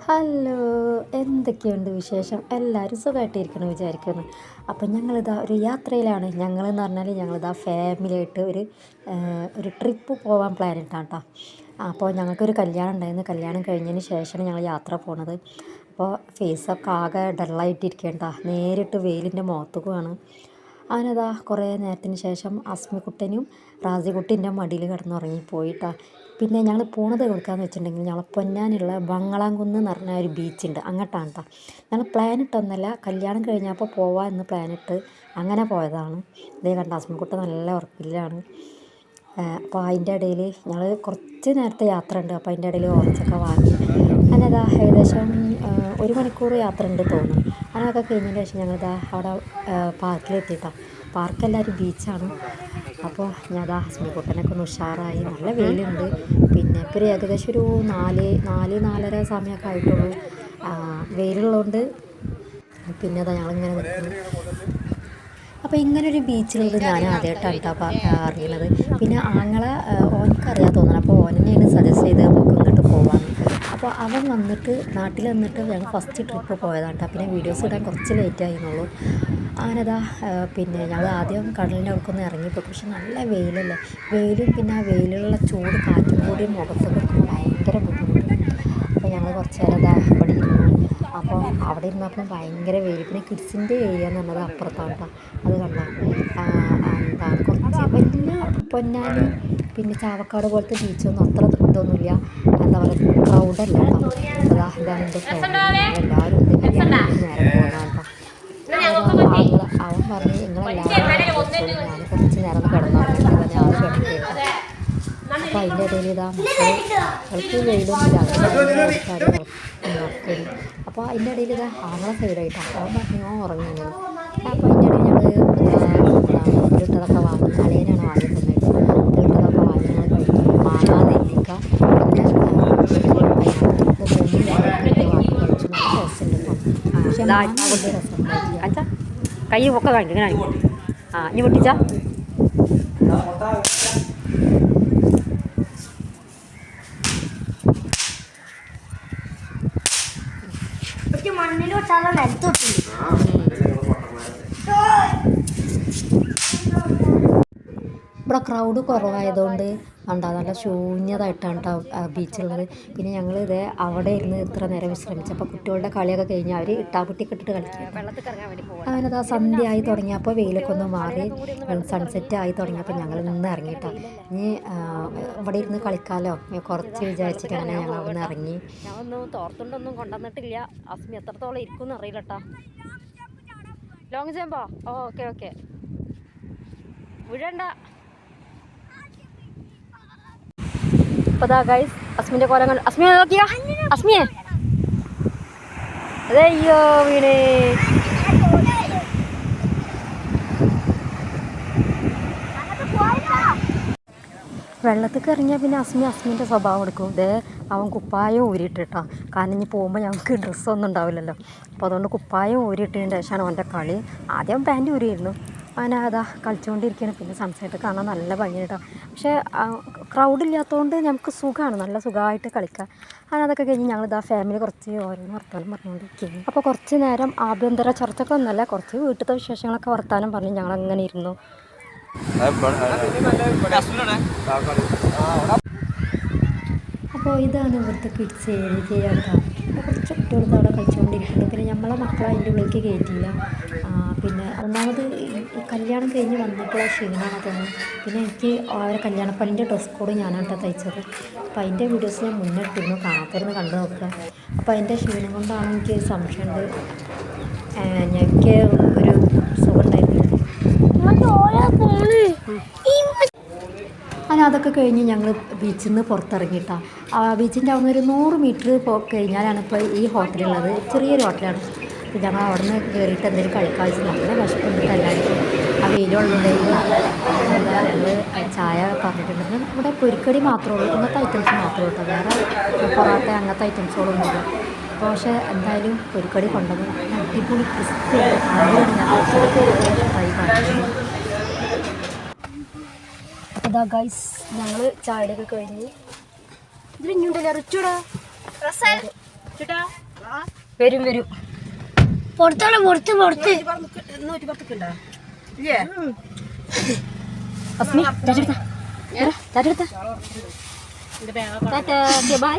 Hello, എന്തൊക്കെയുണ്ട് വിശേഷം? എല്ലാവരും സുഖമായിട്ടിരിക്കണം വിചാരിക്കുന്നു. അപ്പം ഞങ്ങളിതാ ഒരു യാത്രയിലാണ്. ഞങ്ങളെന്ന് പറഞ്ഞാൽ ഞങ്ങളിതാ ഫാമിലിയായിട്ട് ഒരു ട്രിപ്പ് പോകാൻ പ്ലാൻ ഇട്ടാണ് കേട്ടോ. അപ്പോൾ ഞങ്ങൾക്കൊരു കല്യാണം ഉണ്ടായിരുന്നു. കല്യാണം കഴിഞ്ഞതിന് ശേഷമാണ് ഞങ്ങൾ യാത്ര പോണത്. അപ്പോൾ ഫേസൊക്കെ ആകെ ഡള്ളായിട്ടിരിക്കുകയാണ് കേട്ടോ. നേരിട്ട് വെയിലിൻ്റെ മുഖത്തേക്കുമാണ്. അവനതാ കുറേ നേരത്തിന് ശേഷം അസ്മിക്കുട്ടനും റാസിക്കുട്ടീൻ്റെ മടിയിൽ കിടന്നുറങ്ങിപ്പോയിട്ടാ. പിന്നെ ഞങ്ങൾ പോണത് എവിടേക്കാന്ന് വെച്ചിട്ടുണ്ടെങ്കിൽ ഞങ്ങൾ പൊന്നാനിലുള്ള ബങ്ങളാംകുന്ന് എന്ന് പറഞ്ഞ ഒരു ബീച്ചുണ്ട്, അങ്ങോട്ടാണ് കേട്ടോ. ഞങ്ങൾ പ്ലാൻ ഇട്ടൊന്നുമല്ല, കല്യാണം കഴിഞ്ഞപ്പോൾ പോവാം എന്ന് പ്ലാനിട്ട് അങ്ങനെ പോയതാണ്. ഇതേ കണ്ട അസ്മിക്കുട്ട നല്ല ഉറപ്പിലാണ്. അപ്പോൾ അതിൻ്റെ ഇടയിൽ ഞങ്ങൾ കുറച്ച് നേരത്തെ യാത്ര ഉണ്ട്. അപ്പോൾ അതിൻ്റെ ഇടയിൽ ഓറഞ്ചൊക്കെ വാങ്ങി അങ്ങനെതാ ഏകദേശം 1 മണിക്കൂർ യാത്ര ഉണ്ട് തോന്നുന്നു. അങ്ങനെയൊക്കെ കഴിഞ്ഞതിന് ശേഷം ഞങ്ങളിതാ അവിടെ പാർക്കിലെത്തിയിട്ടാണ്. പാർക്കെല്ലാവരും ബീച്ചാണ്. അപ്പോൾ ഞാൻ അതാ ഹസ്മിക്കുട്ടനൊക്കെ ഒന്ന് ഉഷാറായി. നല്ല വെയിലുണ്ട്. പിന്നെ ഇപ്പോൾ ഏകദേശം ഒരു 4-4:30 സമയമൊക്കെ ആയിട്ടുള്ളൂ. വെയിലുള്ളതുകൊണ്ട് പിന്നെ അതാ ഞങ്ങളിങ്ങനെ നിൽക്കുന്നു. അപ്പോൾ ഇങ്ങനൊരു ബീച്ചിലുള്ളത് ഞാൻ ആദ്യമായിട്ടാണ് കേട്ടോ അറിയുന്നത്. പിന്നെ ആങ്ങളെ ഓനക്കറിയാൻ തോന്നണം. അപ്പോൾ ഓൻ തന്നെയാണ് സജസ്റ്റ് ചെയ്ത് നമുക്ക് ഇങ്ങോട്ട് പോകാമെന്ന്. അപ്പോൾ അവൻ വന്നിട്ട് നാട്ടിൽ വന്നിട്ട് ഞങ്ങൾ ഫസ്റ്റ് ട്രിപ്പ് പോയതാണ് കേട്ടോ. പിന്നെ വീഡിയോസ് ഇടാൻ കുറച്ച് ലേറ്റ് ആയിരുന്നുള്ളൂ. അങ്ങനെതാ പിന്നെ ഞങ്ങൾ ആദ്യം കടലിൻ്റെ അവിടേക്കൊന്ന് ഇറങ്ങിപ്പോയി. പക്ഷെ നല്ല വെയിലല്ലേ, വെയിലും പിന്നെ ആ വെയിലുള്ള ചൂട് കാറ്റും കൂടി മുഖത്തൊക്കെ എടുക്കുമ്പോൾ ഭയങ്കര ബുദ്ധിമുട്ട്. അപ്പോൾ ഞങ്ങൾ കുറച്ച് നേരം ഇതാ ഇവിടെ ഇരുന്നു. അപ്പോൾ അവിടെ ഇരുന്നപ്പോൾ ഭയങ്കര വെയിൽ. പിന്നെ കിഡ്സിൻ്റെ ഏരിയ എന്ന് പറഞ്ഞത് അപ്പുറത്താണ് കേട്ടോ. അത് കണ്ടാൽ എന്താണ് കുറച്ച് വലിയ പൊന്നാനി പിന്നെ ചാവക്കാട് പോലത്തെ ബീച്ചൊന്നും അത്ര ഇതൊന്നുമില്ല, എന്താ പറയുക, ക്രൗഡല്ല കേട്ടോ. അതാ ഇതാണ് എൻ്റെ ഫാമിലി, എല്ലാവരും ഉണ്ട്. കല്യാണം നേരെ പോകുന്നതാണ് കേട്ടോ. അവൻ പറഞ്ഞ് നിങ്ങളെല്ലാവരും ഞാൻ കുറച്ച് നേരം കിടന്നുറങ്ങിയിട്ട് തന്നെ ആൾ കിടക്കുകയാണ്. അപ്പോൾ അതിൻ്റെ ഇടയിൽ ഇതാ മക്കൾക്ക് വെയിലൊന്നുമില്ല, അങ്ങനെ അപ്പോൾ അതിൻ്റെ ഇടയിൽ ഇതാ ആങ്ങളെ സൈഡായിട്ടാണ്. അവൻ പറഞ്ഞു ഉറങ്ങുന്നത്. അപ്പോൾ അതിൻ്റെ ഇടയിൽ ഞങ്ങൾ ഇട്ടതൊക്കെ വാങ്ങി, അളിയനാണ് വാങ്ങി തന്നത്. ഇട്ടതൊക്കെ വാങ്ങി ഞങ്ങൾ കഴിക്കും. മാങ്ങ, നെല്ലിക്ക, പിന്നെ വാങ്ങി കഴിച്ചു. നല്ല രസമുണ്ട് കേട്ടോ. പക്ഷേ വലിയ രസമുണ്ടായില്ല. കൈ ഒക്കെ കാണിക്കും ഇങ്ങനെ. ഇനി പൊട്ടിച്ച മണ്ണിലോട്ടാണ് നിലത്തോട്ടുണ്ട്. ഇവിടെ ക്രൗഡ് കുറവായതുകൊണ്ട് കണ്ടോ നല്ല ശൂന്യതായിട്ടാണ് കേട്ടോ ബീച്ചുള്ളത്. പിന്നെ ഞങ്ങൾ ഇത് അവിടെ ഇരുന്ന് ഇത്ര നേരം വിശ്രമിച്ചപ്പോൾ കുട്ടികളുടെ കളിയൊക്കെ കഴിഞ്ഞ് അവർ ഇട്ടാപുട്ടിയൊക്കെ ഇട്ടിട്ട് കളിക്കുക. അങ്ങനെ ആ സന്ധ്യ ആയി തുടങ്ങിയപ്പോൾ വെയിലൊക്കെ ഒന്ന് മാറി സൺസെറ്റ് ആയി തുടങ്ങിയപ്പോൾ ഞങ്ങൾ നിന്ന് ഇറങ്ങിയിട്ടാ. ഇനി ഇവിടെ ഇരുന്ന് കളിക്കാമല്ലോ കുറച്ച് വിചാരിച്ചിട്ട് അങ്ങനെ ഞങ്ങൾ അവിടെ നിന്ന് ഇറങ്ങി. ഞാനൊന്നും തോർത്തുണ്ടൊന്നും കൊണ്ടുവന്നിട്ടില്ല. അസ്മി എത്രത്തോളം ഇരിക്കും എന്ന് അറിയില്ല കേട്ടോ. ലോങ് ജമ്പോ? ഓക്കെ വിഴണ്ട. അപ്പോൾ ദാ ഗൈസ് അസ്മിൻ്റെ കോലം കണ്ട്. അസ്മിയെ നോക്കിയാ, അസ്മിയെ അതെയ്യോ വീണേ. വെള്ളത്തേക്ക് ഇറങ്ങിയാൽ പിന്നെ അസ്മിൻ്റെ സ്വഭാവം എടുക്കും. ഇതേ അവൻ കുപ്പായം ഊരിയിട്ടിട്ടാ. കാരണം ഇനി പോകുമ്പോൾ ഞങ്ങൾക്ക് ഡ്രസ്സൊന്നും ഉണ്ടാവില്ലല്ലോ. അപ്പോൾ അതുകൊണ്ട് കുപ്പായം ഊരിയിട്ടതിന് ശേഷമാണ് അവൻ്റെ കളി. ആദ്യം പാൻറ്റ് ഊരിയിരുന്നു. അങ്ങനെ അതാ കളിച്ചുകൊണ്ടിരിക്കുകയാണ്. പിന്നെ സൺസെറ്റ് കാണാൻ നല്ല ഭംഗിയായിട്ടാണ്. പക്ഷേ ക്രൗഡില്ലാത്തതുകൊണ്ട് നമുക്ക് സുഖമാണ്, നല്ല സുഖമായിട്ട് കളിക്കാം. അങ്ങനെ അതൊക്കെ കഴിഞ്ഞ് ഞങ്ങളിതാ ഫാമിലി കുറച്ച് ഓരോന്ന് വർത്താനം പറഞ്ഞുകൊണ്ടിരിക്കുന്നു. അപ്പോൾ കുറച്ച് നേരം ആഭ്യന്തര ചർച്ചയൊക്കെ ഒന്നല്ല, കുറച്ച് വീട്ടിലത്തെ വിശേഷങ്ങളൊക്കെ വർത്താനം പറഞ്ഞ് ഞങ്ങളങ്ങനെ ഇരുന്നു. അപ്പോൾ ഇതാണ് ഇവിടുത്തെ കിഡ്സ് ഏരിയ കേട്ടോ. കുറച്ച് കുട്ടികൾ അവിടെ കളിച്ചുകൊണ്ടിരിക്കുന്നത്. പിന്നെ നമ്മളെ മക്കളെ അതിൻ്റെ ഉള്ളിലേക്ക് കയറ്റിയില്ല. പിന്നെ ഒന്നാമത് ഈ കല്യാണം കഴിഞ്ഞ് വന്നിട്ടുള്ള ക്ഷീണമാണ് തോന്നുന്നു. പിന്നെ എനിക്ക് അവരെ കല്യാണപ്പണിൻ്റെ ഡ്രസ് കോഡ് ഞാനാണ് കേട്ടോ തയ്ച്ചത്. അപ്പോൾ അതിൻ്റെ വീഡിയോസ് ഞാൻ മുന്നേ ഇട്ടിരുന്നു, കാണാത്തവരൊന്ന് കണ്ടു നോക്കുക. അപ്പോൾ അതിൻ്റെ ക്ഷീണം കൊണ്ടാണ് എനിക്ക് സംശയമുണ്ട്, എനിക്ക് ഒരു സുഖം ഉണ്ടായിരുന്നില്ല. അങ്ങനെ അതൊക്കെ കഴിഞ്ഞ് ഞങ്ങൾ ബീച്ചിൽ നിന്ന് പുറത്തിറങ്ങിയിട്ടാണ്. ആ ബീച്ചിൻ്റെ അവിടെ നിന്ന് ഒരു 100 മീറ്റർ കഴിഞ്ഞാലാണ് ഇപ്പോൾ ഈ ഹോട്ടലുള്ളത്. ചെറിയൊരു ഹോട്ടലാണ്. ഞങ്ങൾ അവിടെ നിന്ന് കയറിയിട്ട് എന്തെങ്കിലും കഴിക്കാഴ്ച നല്ല വിശപ്പുണ്ടിട്ട് എല്ലാവർക്കും. ആ വെയിലുള്ളതുകൊണ്ട് ഞങ്ങൾ ചായ പറഞ്ഞിട്ടുണ്ടെങ്കിൽ ഇവിടെ പൊരിക്കടി മാത്രമേ ഉള്ളൂ, ഇങ്ങനത്തെ ഐറ്റംസ് മാത്രമേ ഉള്ളൂ. വേറെ പൊറോട്ട അങ്ങനത്തെ ഐറ്റംസുകളൊന്നുമില്ല. അപ്പോൾ പക്ഷേ എന്തായാലും പൊരിക്കടി കൊണ്ടുവന്ന് അടിപൊളി ക്രിസ്പി ട്രൈ കാണിക്കുന്നു. അതാ ഗൈസ് ഞങ്ങൾ ചായയൊക്കെ കഴിഞ്ഞ് ഇതിൽ ഇഞ്ഞുണ്ടല്ലോ റിച്ചൂടാ വരും വരും. പുറത്തോടെ പുറത്ത് പുറത്ത് അസ്മി ചാറ്റെടുത്താ ചാറ്റെടുത്താ. ബൈ.